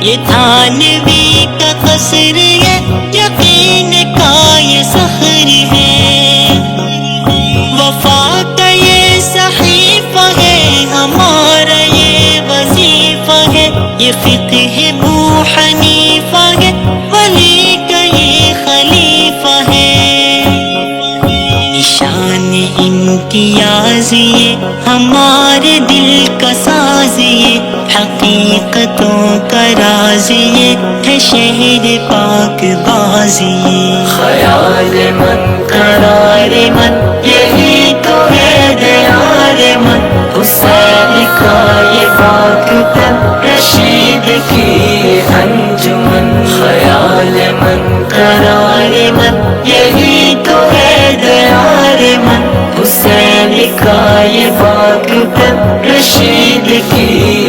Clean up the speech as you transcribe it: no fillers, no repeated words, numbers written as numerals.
یہ تھانوی کا قصر ہے، یقین کا یہ سحر ہے، وفا کا یہ صحیفہ ہے، ہمارا یہ وظیفہ ہے، یہ فقہ ابو حنیفہ ہے، ولی کا یہ خلیفہ ہے، نشان امتیاز یہ ہمارے دل کا ساز یہ، حقیقتوں کا راز یہ ہے شہر پاک بازی، خیال من قرار من یہی تو ہے دیار من، حسین کا یہ پاک تن رشید کی انجمن، خیال من قرار من یہی تو ہے دیار من، حسین کا یہ پاک تن رشید کی